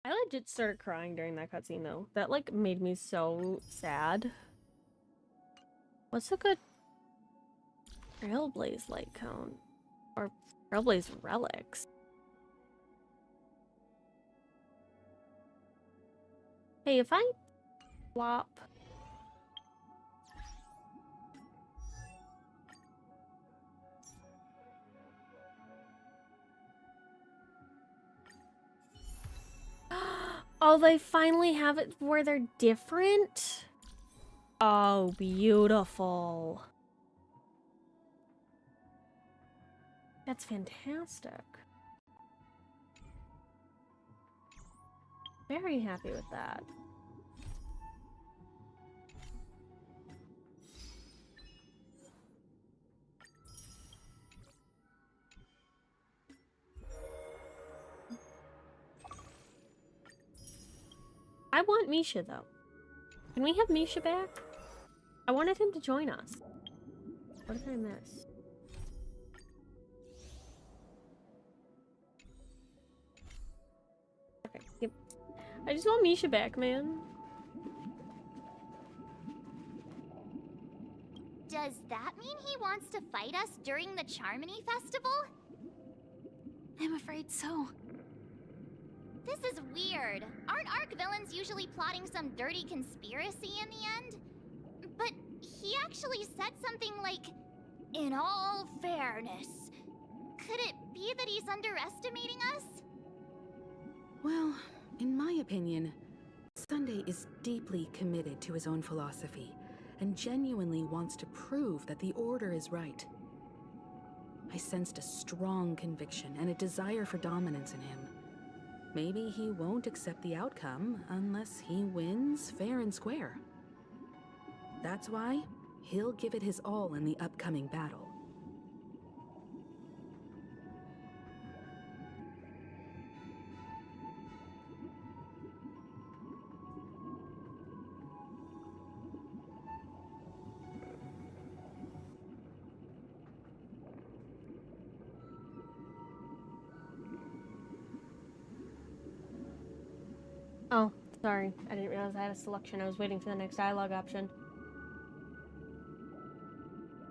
I legit started crying during that cutscene though. That like made me so sad. What's a good Trailblaze light cone? Or Trailblaze relics? Hey, if I swap... Oh, they finally have it where they're different? Oh, beautiful. That's fantastic. Very happy with that. I want Misha, though. Can we have Misha back? I wanted him to join us. What did I miss? Okay, yep. I just want Misha back, man. Does that mean he wants to fight us during the Charmony Festival? I'm afraid so. This is weird. Aren't Arc villains usually plotting some dirty conspiracy in the end? But he actually said something like, "In all fairness." Could it be that he's underestimating us? Well, in my opinion, Sunday is deeply committed to his own philosophy and genuinely wants to prove that the Order is right. I sensed a strong conviction and a desire for dominance in him. Maybe he won't accept the outcome unless he wins fair and square. That's why he'll give it his all in the upcoming battle. Oh, sorry. I didn't realize I had a selection. I was waiting for the next dialogue option.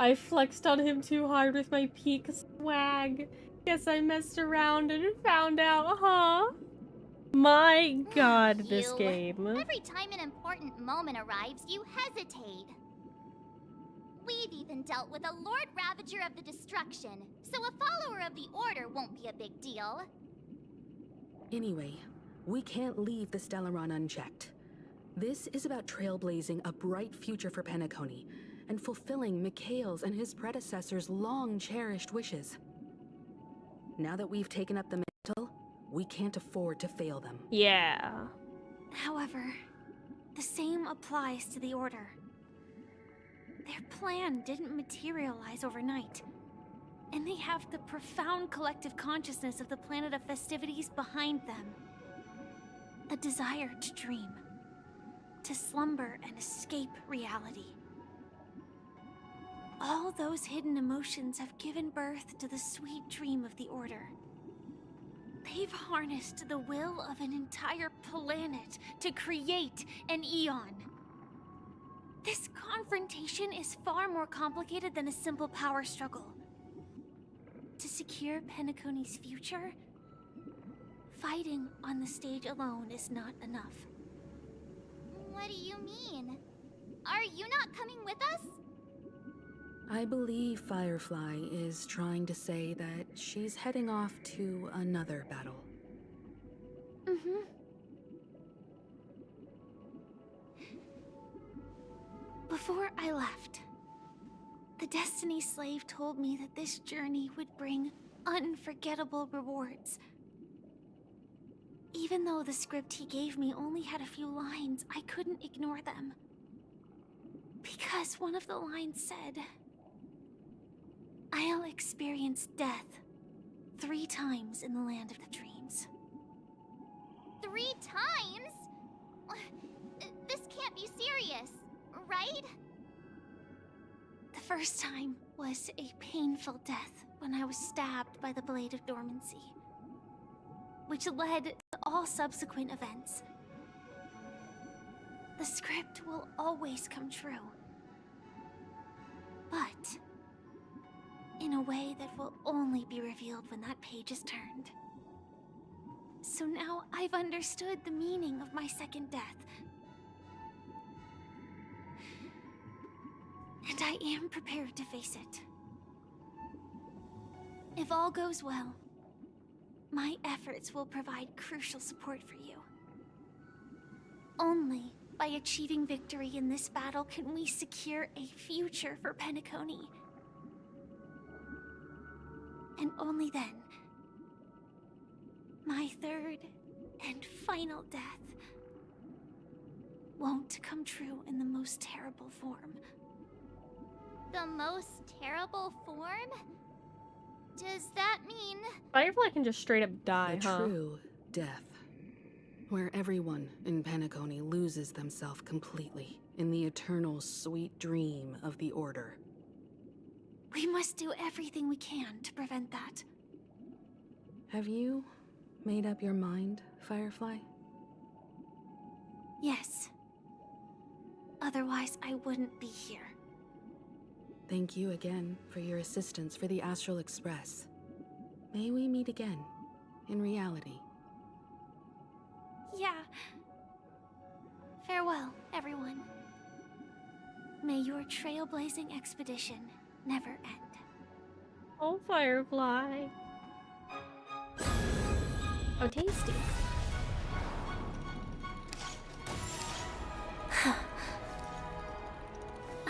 I flexed on him too hard with my peak swag. Guess I messed around and found out, huh? My god, this game. Every time an important moment arrives, you hesitate. We've even dealt with a Lord Ravager of the Destruction, so a follower of the Order won't be a big deal. Anyway, we can't leave the Stellaron unchecked. This is about trailblazing a bright future for Penacony and fulfilling Mikhail's and his predecessors' long-cherished wishes. Now that we've taken up the mantle, we can't afford to fail them. Yeah. However, the same applies to the Order. Their plan didn't materialize overnight, and they have the profound collective consciousness of the planet of festivities behind them. A desire to dream, to slumber and escape reality. All those hidden emotions have given birth to the sweet dream of the Order. They've harnessed the will of an entire planet to create an Eon. This confrontation is far more complicated than a simple power struggle. To secure Penacony's future, fighting on the stage alone is not enough. What do you mean? Are you not coming with us? I believe Firefly is trying to say that she's heading off to another battle. Mm-hmm. Before I left, the Destiny Slave told me that this journey would bring unforgettable rewards. Even though the script he gave me only had a few lines, I couldn't ignore them. Because one of the lines said, "I'll experience death 3 times in the land of the dreams." 3 times? This can't be serious, right? The first time was a painful death when I was stabbed by the Blade of Dormancy, which led to all subsequent events. The script will always come true. But in a way that will only be revealed when that page is turned. So now I've understood the meaning of my second death. And I am prepared to face it. If all goes well, my efforts will provide crucial support for you. Only by achieving victory in this battle can we secure a future for Penacony. And only then, my third and final death won't come true in the most terrible form. The most terrible form? Does that mean... Firefly can just straight up die, The huh? true death. Where everyone in Penacony loses themselves completely in the eternal sweet dream of the Order. We must do everything we can to prevent that. Have you made up your mind, Firefly? Yes. Otherwise, I wouldn't be here. Thank you again for your assistance for the Astral Express. May we meet again, in reality. Yeah. Farewell, everyone. May your trailblazing expedition never end. Oh, Firefly. Oh, tasty.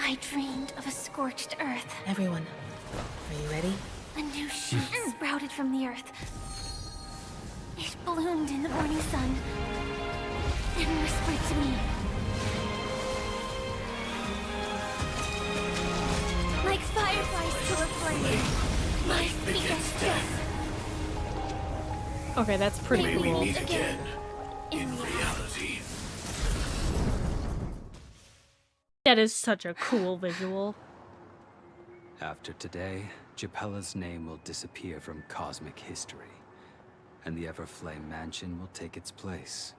I dreamed of a scorched earth. Everyone, are you ready? A new shoot sprouted from the earth. It bloomed in the morning sun and whispered to me. Like fireflies to a flame, life begets death. Okay, that's pretty May we cool. meet again in reality. That is such a cool visual. After today, Japella's name will disappear from cosmic history, and the Everflame Mansion will take its place.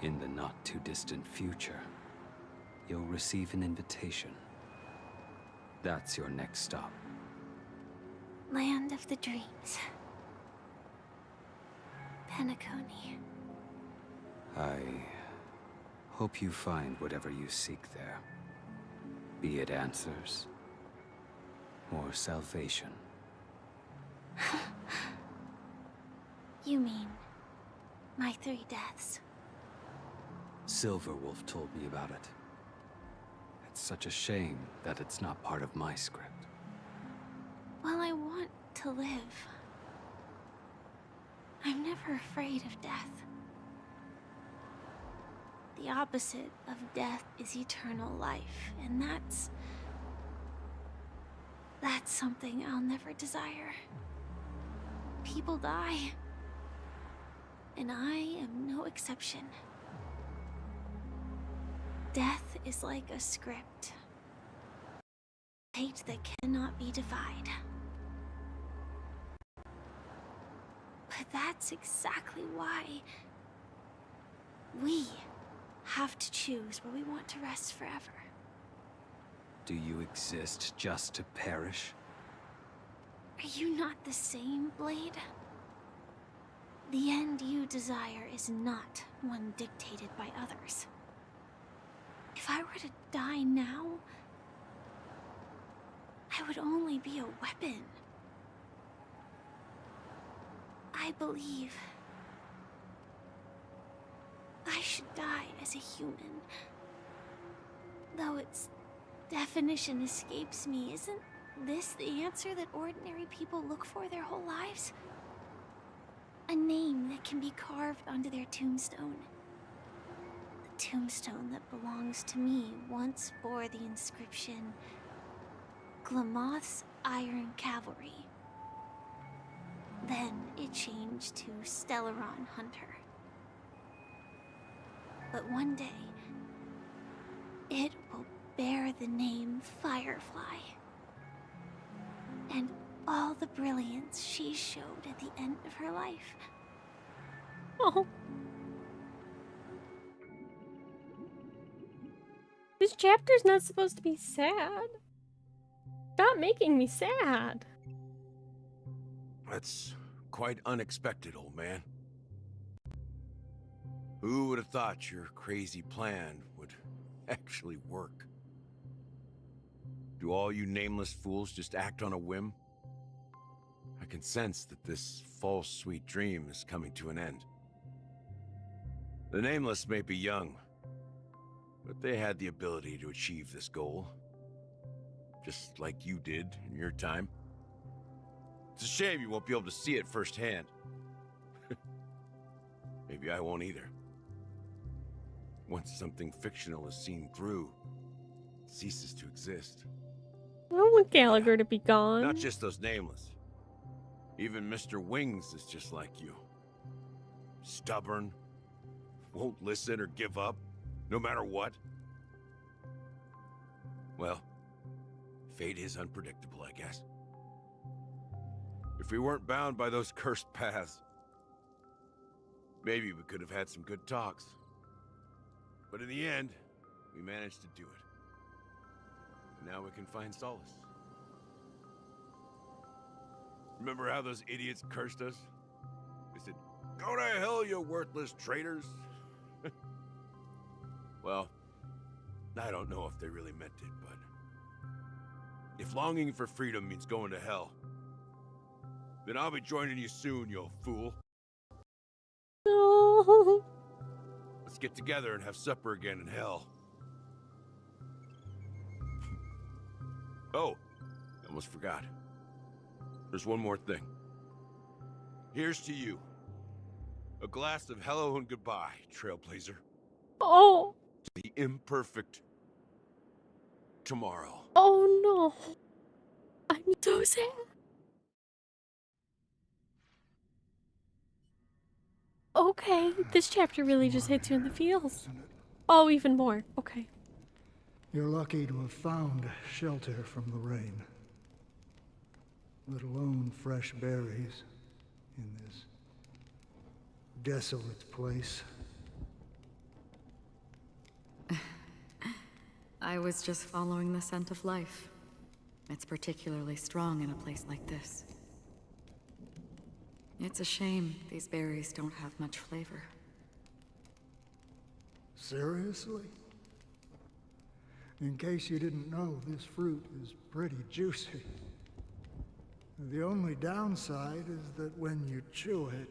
In the not-too-distant future, you'll receive an invitation. That's your next stop. Land of the dreams. Penacony. I hope you find whatever you seek there. Be it answers or salvation. You mean my 3 deaths? Silverwolf told me about it. It's such a shame that it's not part of my script. Well, I want to live. I'm never afraid of death. The opposite of death is eternal life, and that's something I'll never desire. People die, and I am no exception. Death is like a script. Fate that cannot be defied. But that's exactly why we have to choose where we want to rest forever. Do you exist just to perish? Are you not the same, Blade? The end you desire is not one dictated by others. If I were to die now, I would only be a weapon. I believe I should die as a human. Though its definition escapes me, isn't this the answer that ordinary people look for their whole lives? A name that can be carved onto their tombstone. The tombstone that belongs to me once bore the inscription, Glamoth's Iron Cavalry. Then it changed to Stellaron Hunter. But one day, it will bear the name Firefly. And all the brilliance she showed at the end of her life. Oh. This chapter's not supposed to be sad. Stop making me sad. That's quite unexpected, old man. Who would have thought your crazy plan would actually work? Do all you nameless fools just act on a whim? I can sense that this false sweet dream is coming to an end. The nameless may be young, but they had the ability to achieve this goal. Just like you did in your time. It's a shame you won't be able to see it firsthand. Maybe I won't either. Once something fictional is seen through, it ceases to exist. I don't want Gallagher to be gone. Not just those nameless. Even Mr. Wings is just like you. Stubborn, won't listen or give up, no matter what. Well, fate is unpredictable, I guess. If we weren't bound by those cursed paths, maybe we could have had some good talks. But in the end, we managed to do it. And now we can find solace. Remember how those idiots cursed us? They said, "Go to hell, you worthless traitors." Well, I don't know if they really meant it, but if longing for freedom means going to hell, then I'll be joining you soon, you fool. No. Let's get together and have supper again in hell. Oh, I almost forgot. There's one more thing. Here's to you. A glass of hello and goodbye, Trailblazer. Oh. To the imperfect tomorrow. Oh no. I'm so sad. Okay, this chapter really just hits you in the feels. Oh, even more. Okay. You're lucky to have found shelter from the rain. Let alone fresh berries in this desolate place. I was just following the scent of life. It's particularly strong in a place like this. It's a shame these berries don't have much flavor. Seriously? In case you didn't know, this fruit is pretty juicy. The only downside is that when you chew it,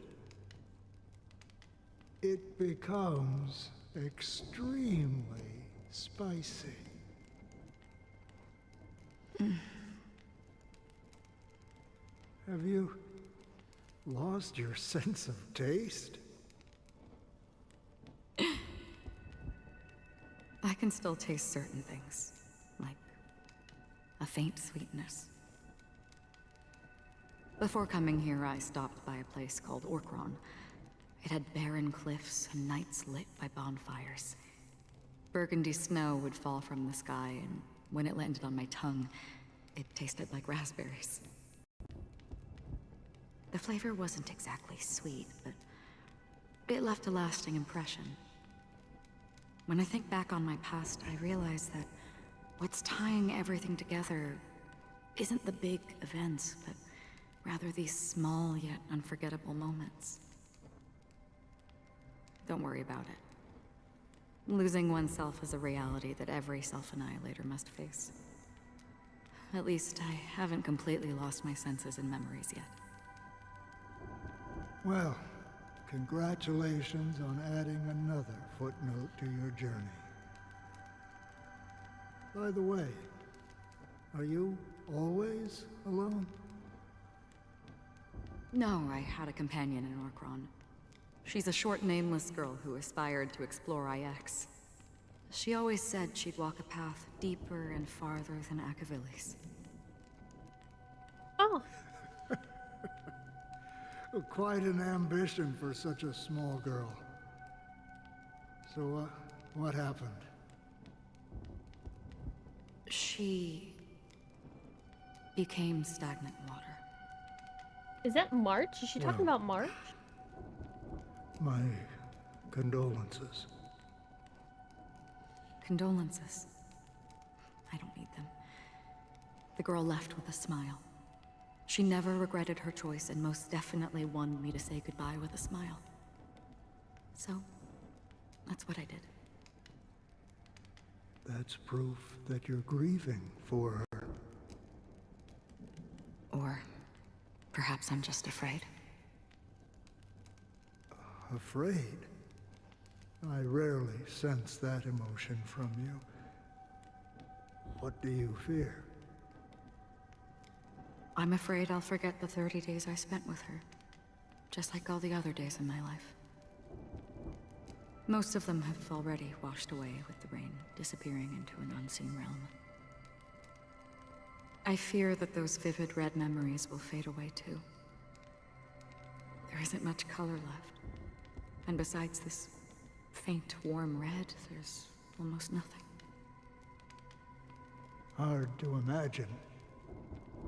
it becomes extremely spicy. Have you lost your sense of taste? I can still taste certain things, like a faint sweetness. Before coming here, I stopped by a place called Orkron. It had barren cliffs and nights lit by bonfires. Burgundy snow would fall from the sky, and when it landed on my tongue, it tasted like raspberries. The flavor wasn't exactly sweet, but it left a lasting impression. When I think back on my past, I realize that what's tying everything together isn't the big events, but rather these small yet unforgettable moments. Don't worry about it. Losing oneself is a reality that every self-annihilator must face. At least I haven't completely lost my senses and memories yet. Well, congratulations on adding another footnote to your journey. By the way, are you always alone? No, I had a companion in Orkron. She's a short, nameless girl who aspired to explore IX. She always said she'd walk a path deeper and farther than Akavilis. Oh. Quite an ambition for such a small girl. So, what happened? She became stagnant water. Is that March? Is she talking about March? My condolences. Condolences. I don't need them. The girl left with a smile. She never regretted her choice and most definitely wanted me to say goodbye with a smile. So, that's what I did. That's proof that you're grieving for her. Or perhaps I'm just afraid. Afraid? I rarely sense that emotion from you. What do you fear? I'm afraid I'll forget the 30 days I spent with her. Just like all the other days in my life. Most of them have already washed away with the rain, disappearing into an unseen realm. I fear that those vivid red memories will fade away too. There isn't much color left. And besides this faint, warm red, there's almost nothing. Hard to imagine.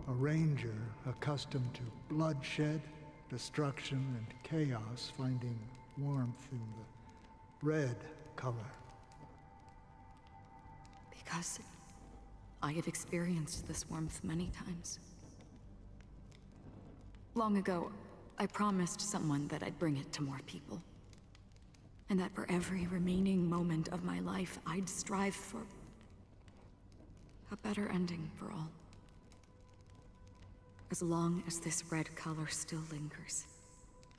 A ranger accustomed to bloodshed, destruction, and chaos finding warmth in the red color. Because I have experienced this warmth many times. Long ago, I promised someone that I'd bring it to more people. And that for every remaining moment of my life, I'd strive for a better ending for all. As long as this red color still lingers,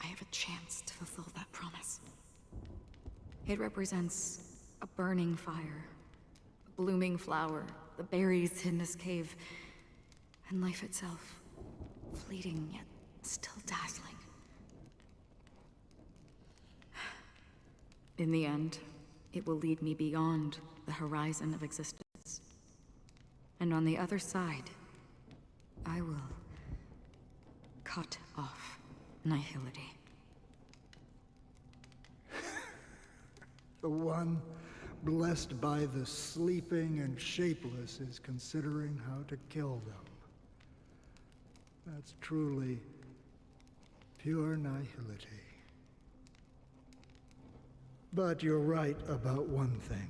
I have a chance to fulfill that promise. It represents a burning fire, a blooming flower, the berries in this cave, and life itself, fleeting yet still dazzling. In the end, it will lead me beyond the horizon of existence. And on the other side, I will cut off nihility. The one blessed by the sleeping and shapeless is considering how to kill them. That's truly pure nihility. But you're right about one thing.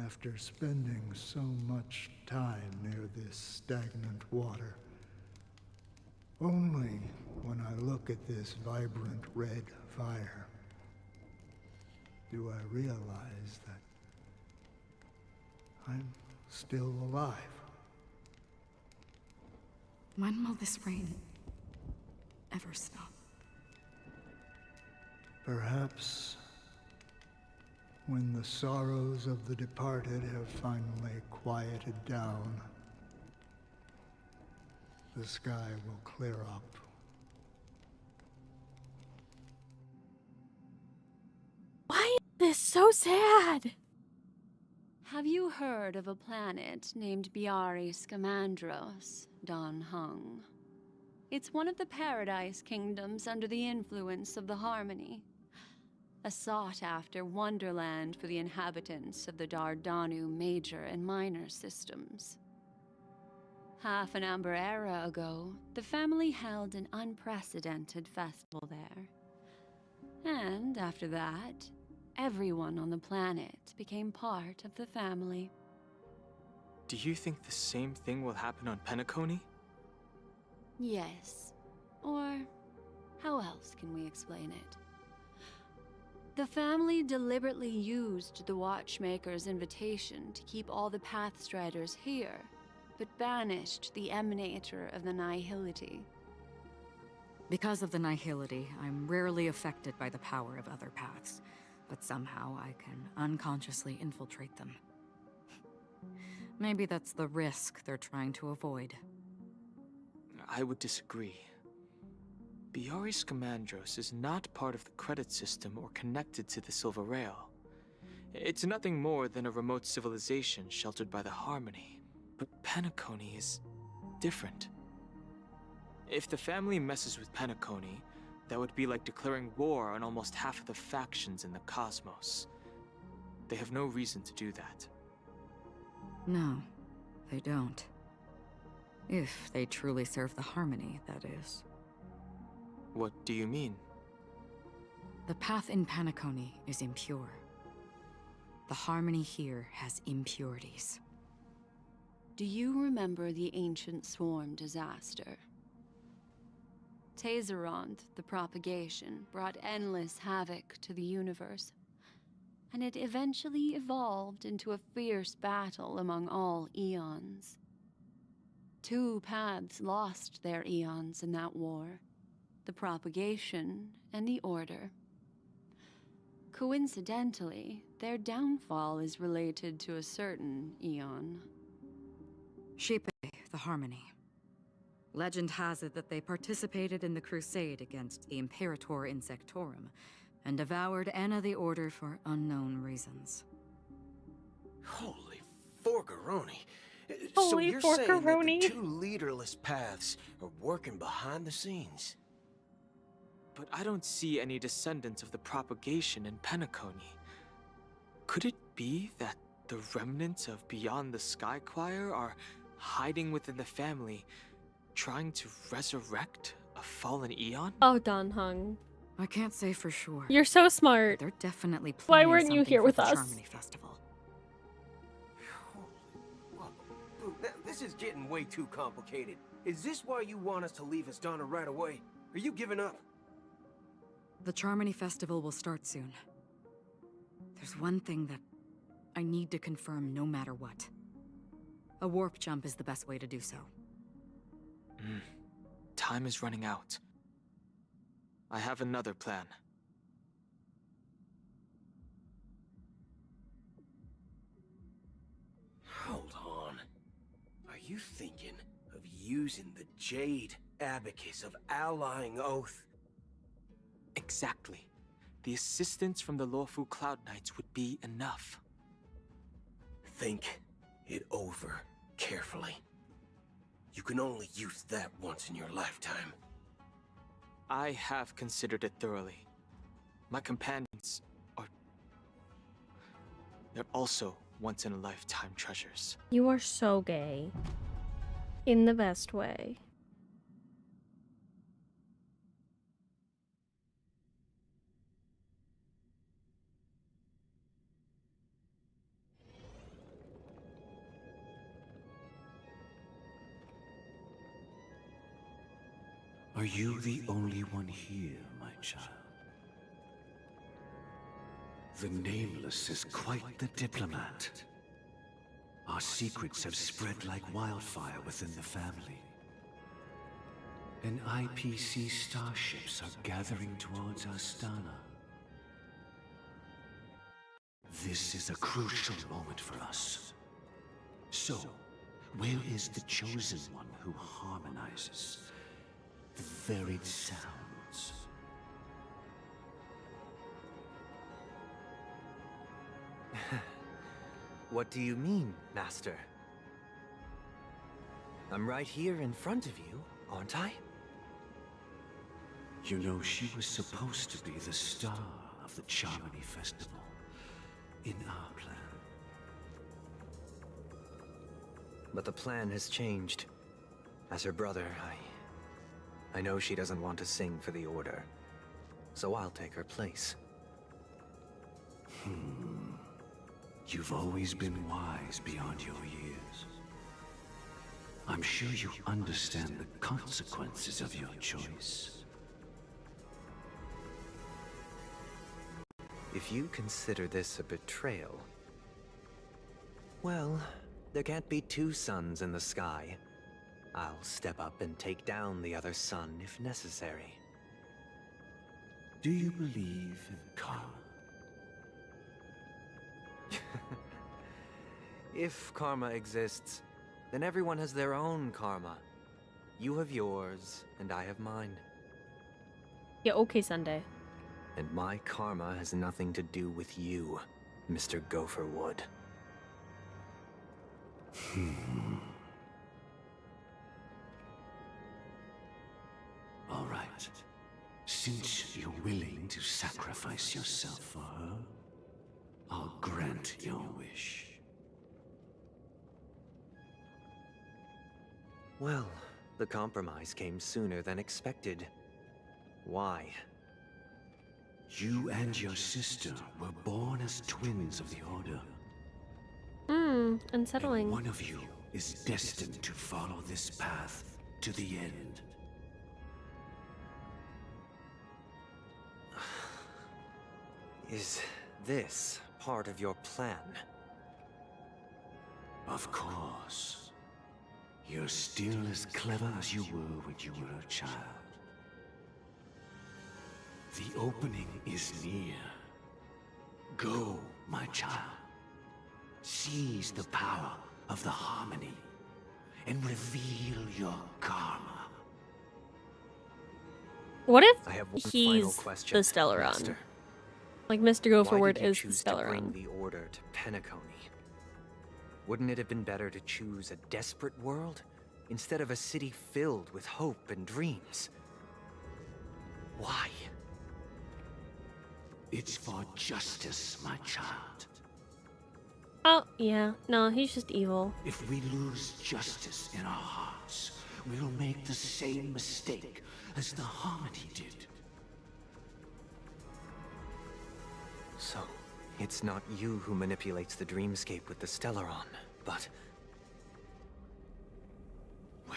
After spending so much time near this stagnant water, only when I look at this vibrant red fire do I realize that I'm still alive. When will this rain ever stop? Perhaps when the sorrows of the departed have finally quieted down, the sky will clear up. Why is this so sad? Have you heard of a planet named Biari Scamandros, Don Hung? It's one of the Paradise Kingdoms under the influence of the Harmony. A sought-after wonderland for the inhabitants of the Dardanu major and minor systems. Half an Amber Era ago, the family held an unprecedented festival there. And after that, everyone on the planet became part of the family. Do you think the same thing will happen on Penacony? Yes. Or how else can we explain it? The family deliberately used the Watchmaker's invitation to keep all the Pathstriders here, but banished the Emanator of the Nihility. Because of the nihility, I'm rarely affected by the power of other paths, but somehow I can unconsciously infiltrate them. Maybe that's the risk they're trying to avoid. I would disagree. Biari Scamandros is not part of the credit system or connected to the Silver Rail. It's nothing more than a remote civilization sheltered by the Harmony. But Penacony is different. If the family messes with Penacony, that would be like declaring war on almost half of the factions in the cosmos. They have no reason to do that. No, they don't. If they truly serve the Harmony, that is. What do you mean? The path in Penacony is impure. The harmony here has impurities. Do you remember the ancient swarm disaster? Tazerond, the propagation, brought endless havoc to the universe, and it eventually evolved into a fierce battle among all eons. 2 paths lost their eons in that war, the propagation and the order. Coincidentally, their downfall is related to a certain eon. Shepe, the harmony. Legend has it that they participated in the crusade against the Imperator Insectorum, and devoured Anna the Order for unknown reasons. Holy forgaroni. Holy So you're saying that the forgaroni. 2 leaderless paths are working behind the scenes? But I don't see any descendants of the propagation in Penacony. Could it be that the remnants of Beyond the Sky Choir are hiding within the family, trying to resurrect a fallen eon? Oh, Dan Hung. I can't say for sure. You're so smart. They're definitely Why planning weren't you something here for with the us? Charmony Festival. Dude, this is getting way too complicated. Is this why you want us to leave Astana right away? Are you giving up? The Charmony Festival will start soon. There's one thing that I need to confirm no matter what. A warp jump is the best way to do so. Time is running out. I have another plan. Hold on. Are you thinking of using the Jade Abacus of Allying Oath? Exactly. The assistance from the Lawful Cloud Knights would be enough. Think it over carefully. You can only use that once in your lifetime. I have considered it thoroughly. My companions are... they're also once-in-a-lifetime treasures. You are so gay. In the best way. Are you the only one here, my child? The Nameless is quite the diplomat. Our secrets have spread like wildfire within the family. And IPC starships are gathering towards Astana. This is a crucial moment for us. So, where is the chosen one who harmonizes the varied sounds? What do you mean, Master? I'm right here in front of you, aren't I? You know, she was supposed to be the star of the Charmony Festival in our plan. But the plan has changed. As her brother, I know she doesn't want to sing for the Order. So I'll take her place. You've always been wise beyond your years. I'm sure you understand the consequences of your choice. If you consider this a betrayal... well, there can't be 2 suns in the sky. I'll step up and take down the other sun if necessary. Do you believe in karma? If karma exists, then everyone has their own karma. You have yours, and I have mine. Yeah, okay, Sunday. And my karma has nothing to do with you, Mr. Gopherwood. All right. Since you're willing to sacrifice yourself for her, I'll grant your wish. Well, the compromise came sooner than expected. Why? You and your sister were born as twins of the Order. Unsettling. And one of you is destined to follow this path to the end. Is this part of your plan? Of course. You're still as clever as you were when you were a child. The opening is near. Go, my child. Seize the power of the harmony and reveal your karma. What if I have one final he's question, the Stellaron? Master. Like Mr. Go Why Forward did you is the choose to bring Stellaron. the Order to Penacony? Wouldn't it have been better to choose a desperate world instead of a city filled with hope and dreams? Why? It's for justice, my child. Oh, yeah. No, he's just evil. If we lose justice in our hearts, we'll make the same mistake as the Harmony did. So, it's not you who manipulates the dreamscape with the Stellaron, but... Well,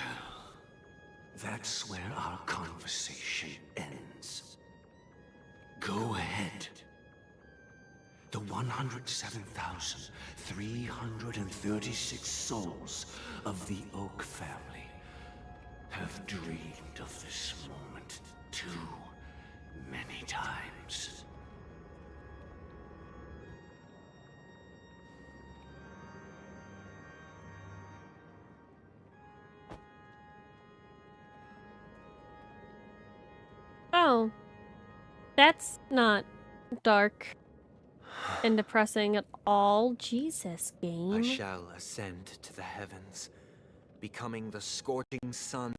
that's where our conversation ends. Go ahead. The 107,336 souls of the Oak family have dreamed of this moment too many times. Oh. That's not dark and depressing at all. Jesus, game. I shall ascend to the heavens, becoming the scorching sun.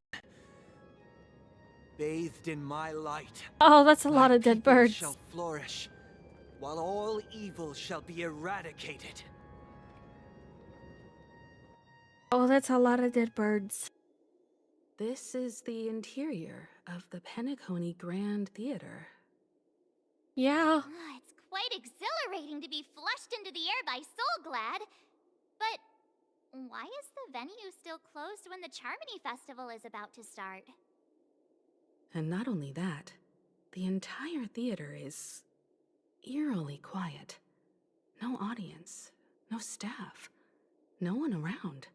Bathed in my light. Oh, that's a lot my of dead people birds. shall flourish, while all evil shall be eradicated. Oh, that's a lot of dead birds. This is the interior of the Penacony Grand Theater. Yeah. It's quite exhilarating to be flushed into the air by Soulglad. But why is the venue still closed when the Charmony Festival is about to start? And not only that, the entire theater is eerily quiet. No audience, no staff, no one around.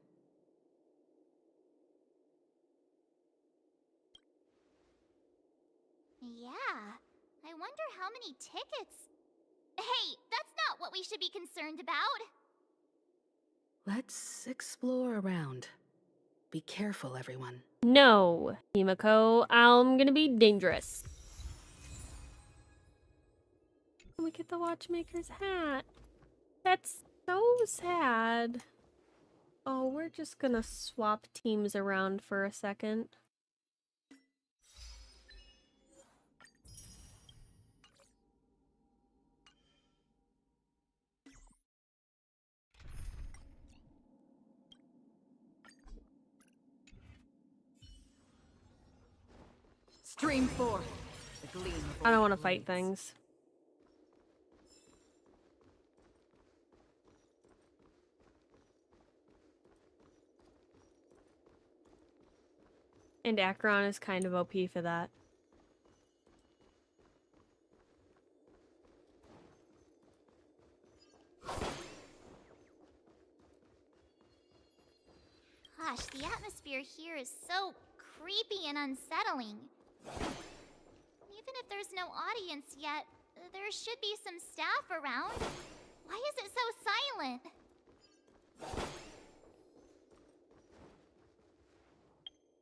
Yeah, I wonder how many tickets... Hey, that's not what we should be concerned about! Let's explore around. Be careful, everyone. No, Himiko, I'm gonna be dangerous. We get the watchmaker's hat. That's so sad. Oh, we're just gonna swap teams around for a second. Stream forth the gleam of I don't all want to fight blades. things. And Acheron is kind of OP for that. Gosh, the atmosphere here is so creepy and unsettling. Even if there's no audience yet, there should be some staff around. Why is it so silent?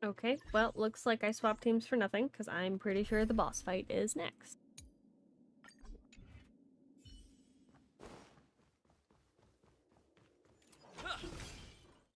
Okay, well, looks like I swapped teams for nothing, because I'm pretty sure the boss fight is next.